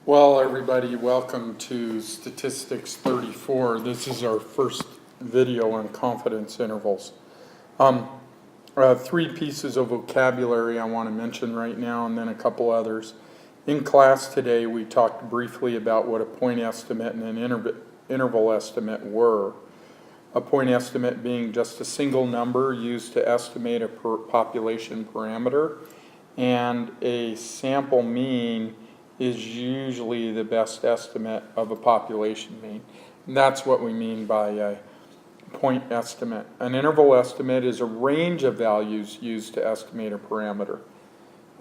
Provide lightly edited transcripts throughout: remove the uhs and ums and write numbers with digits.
Well, everybody, welcome to Statistics 34. This is our first video on confidence intervals. Three pieces of vocabulary I want to mention right now, and then a couple others. In class today, we talked briefly about what a point estimate and an interval estimate were. A point estimate being just a single number used to estimate a population parameter, and a sample mean is usually the best estimate of a population mean. And that's what we mean by a point estimate. An interval estimate is a range of values used to estimate a parameter.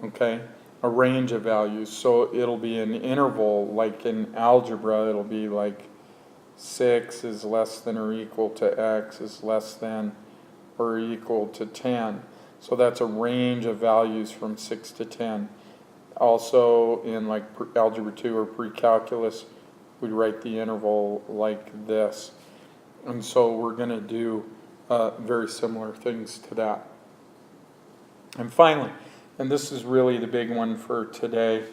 Okay? A range of values. So it'll be an interval, like in algebra, it'll be like 6 is less than or equal to x is less than or equal to 10. So that's a range of values from 6 to 10. Also, in like Algebra 2 or pre-calculus, we'd write the interval like this. And so we're going to do very similar things to that. And finally, and this is really the big one for today,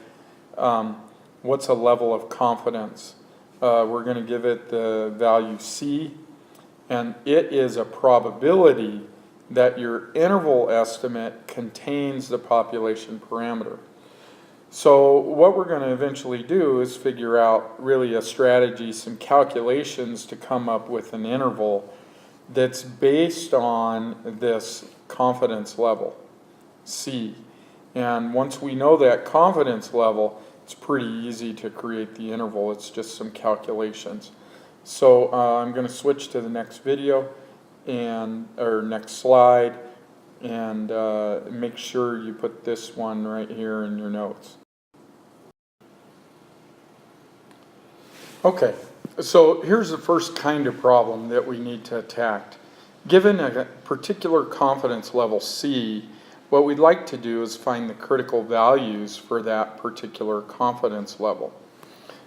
what's a level of confidence? We're going to give it the value C, and it is a probability that your interval estimate contains the population parameter. So what we're going to eventually do is figure out really a strategy, some calculations to come up with an interval that's based on this confidence level, C. And once we know that confidence level, it's pretty easy to create the interval. It's just some calculations. So I'm going to switch to the next video or next slide, and make sure you put this one right here in your notes. Okay, so here's the first kind of problem that we need to attack. Given a particular confidence level C, what we'd like to do is find the critical values for that particular confidence level.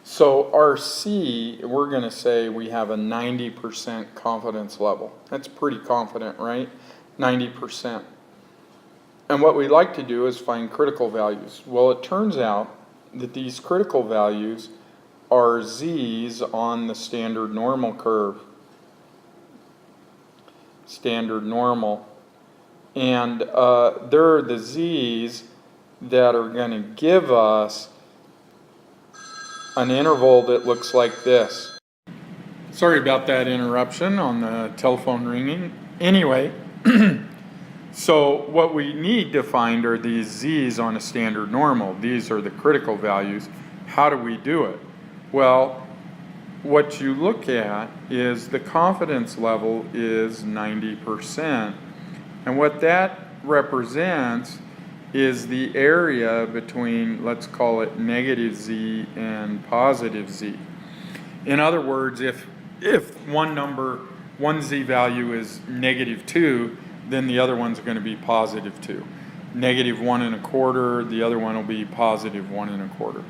So our C, we're going to say we have a 90% confidence level. That's pretty confident, right? 90%. And what we'd like to do is find critical values. Well, it turns out that these critical values are Z's on the standard normal curve. Standard normal. And they're the Z's that are going to give us an interval that looks like this. Sorry about that interruption on the telephone ringing. Anyway, so what we need to find are these Z's on a standard normal. These are the critical values. How do we do it? Well, what you look at is the confidence level is 90%. And what that represents is the area between, let's call it negative Z and positive Z. In other words, if one Z value is -2, then the other one's going to be +2. -1 1/4, the other one will be +1 1/4.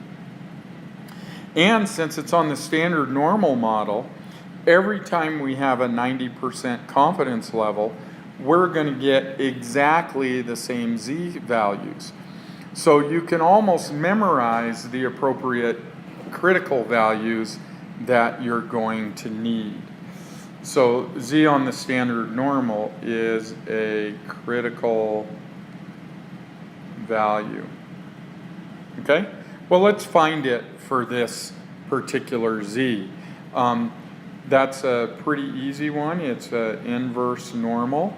And since it's on the standard normal model, every time we have a 90% confidence level, we're going to get exactly the same Z values. So you can almost memorize the appropriate critical values that you're going to need. So Z on the standard normal is a critical value. Okay? Well, let's find it for this particular Z. That's a pretty easy one. It's an inverse normal.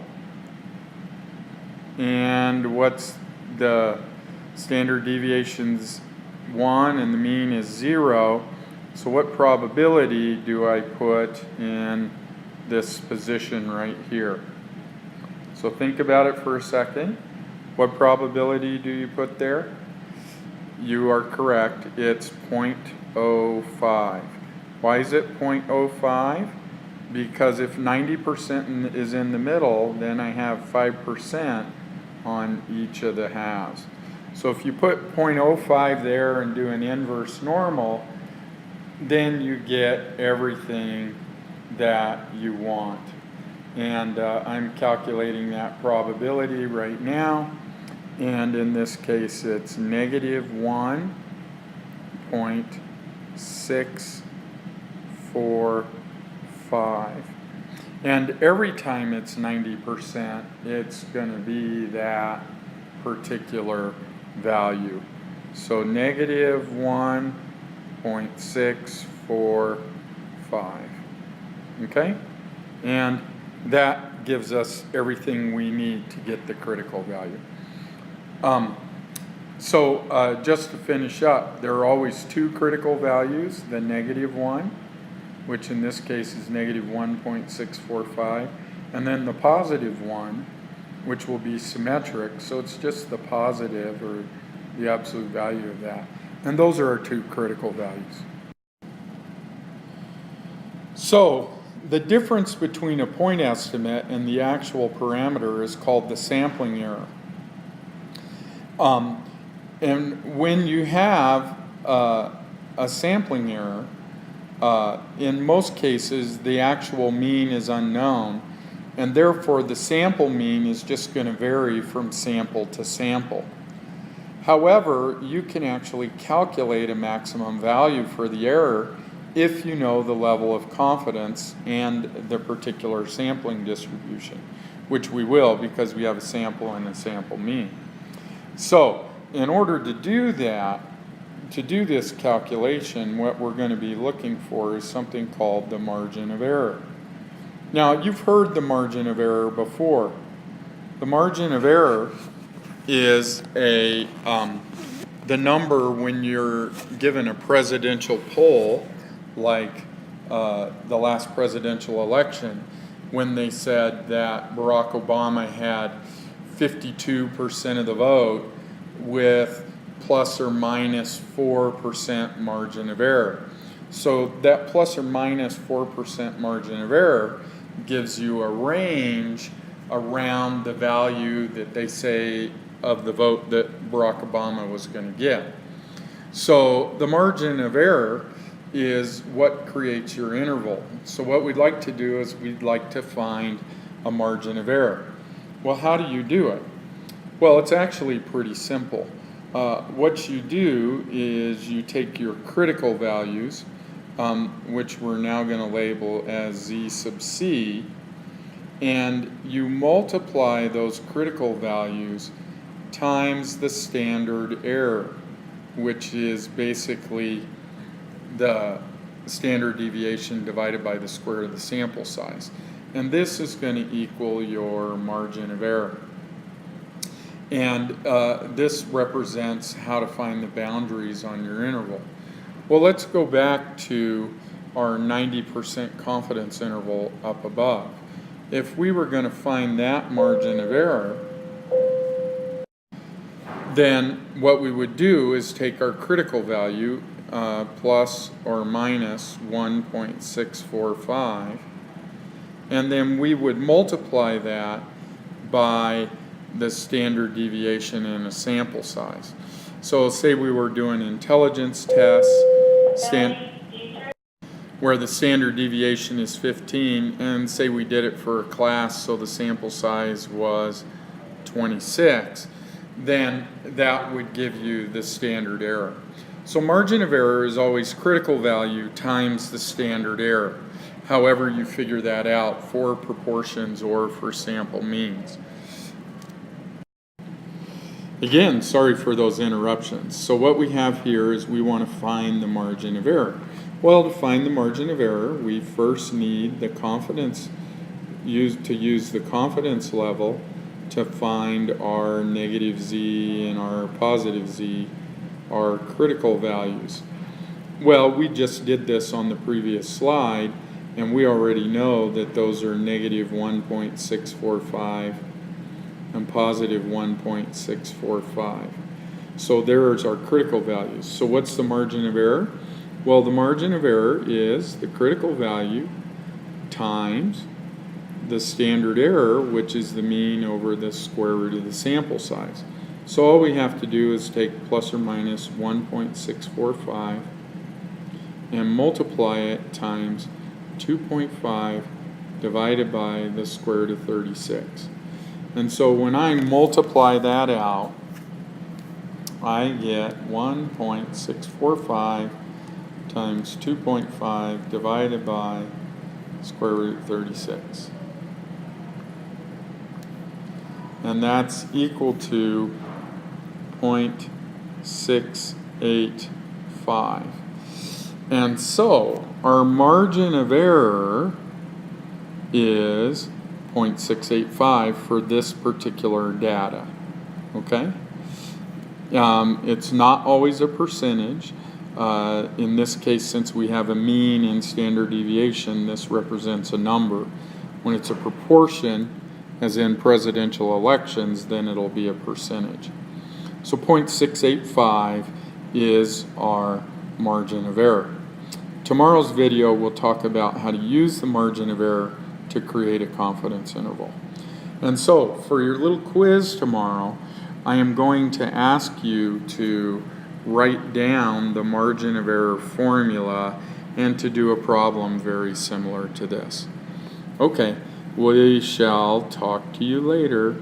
And what's the standard deviation's 1 and the mean is 0. So what probability do I put in this position right here? So think about it for a second. What probability do you put there? You are correct. It's 0.05. Why is it 0.05? Because if 90% is in the middle, then I have 5% on each of the halves. So if you put 0.05 there and do an inverse normal, then you get everything that you want. And I'm calculating that probability right now. And in this case, it's -1.05. 1.645. And every time it's 90%, it's going to be that particular value. So negative 1.645. Okay? And that gives us everything we need to get the critical value. Just to finish up, there are always two critical values, the negative one, which in this case is negative 1.645, and then the positive one, which will be symmetric, so it's just the positive or the absolute value of that. And those are our two critical values. So the difference between a point estimate and the actual parameter is called the sampling error. And when you have a sampling error, in most cases the actual mean is unknown, and therefore the sample mean is just going to vary from sample to sample. However, you can actually calculate a maximum value for the error if you know the level of confidence and the particular sampling distribution, which we will because we have a sample and a sample mean. So, in order to do that, to do this calculation, what we're going to be looking for is something called the margin of error. Now, you've heard the margin of error before. The margin of error is the number when you're given a presidential poll, like the last presidential election, when they said that Barack Obama had 52% of the vote with plus or minus 4% margin of error. So that plus or minus 4% margin of error gives you a range around the value that they say of the vote that Barack Obama was going to get. So the margin of error is what creates your interval. So what we'd like to do is we'd like to find a margin of error. Well, how do you do it? Well, it's actually pretty simple. What you do is you take your critical values, which we're now going to label as Z sub C, and you multiply those critical values times the standard error, which is basically the standard deviation divided by the square of the sample size. And this is going to equal your margin of error. And this represents how to find the boundaries on your interval. Well, let's go back to our 90% confidence interval up above. If we were going to find that margin of error, then what we would do is take our critical value, plus or minus 1.645, and then we would multiply that by the standard deviation in a sample size. So say we were doing intelligence tests where the standard deviation is 15, and say we did it for a class so the sample size was 26, then that would give you the standard error. So margin of error is always critical value times the standard error, however you figure that out for proportions or for sample means. Again, sorry for those interruptions. So what we have here is we want to find the margin of error. Well, to find the margin of error, we first need the confidence, use the confidence level to find our negative Z and our positive Z, our critical values. Well, we just did this on the previous slide, and we already know that those are negative 1.645 and positive 1.645. So there's our critical values. So what's the margin of error? Well, the margin of error is the critical value times the standard error, which is the mean over the square root of the sample size. So all we have to do is take plus or minus 1.645 and multiply it times 2.5 divided by the square root of 36. And so when I multiply that out, I get 1.645 times 2.5 divided by square root 36. And that's equal to 0.685. And so our margin of error is 0.685 for this particular data. Okay? It's not always a percentage. In this case, since we have a mean and standard deviation, this represents a number. When it's a proportion, as in presidential elections, then it'll be a percentage. So 0.685 is our margin of error. Tomorrow's video will talk about how to use the margin of error to create a confidence interval. And so for your little quiz tomorrow, I am going to ask you to write down the margin of error formula and to do a problem very similar to this. Okay, we shall talk to you later.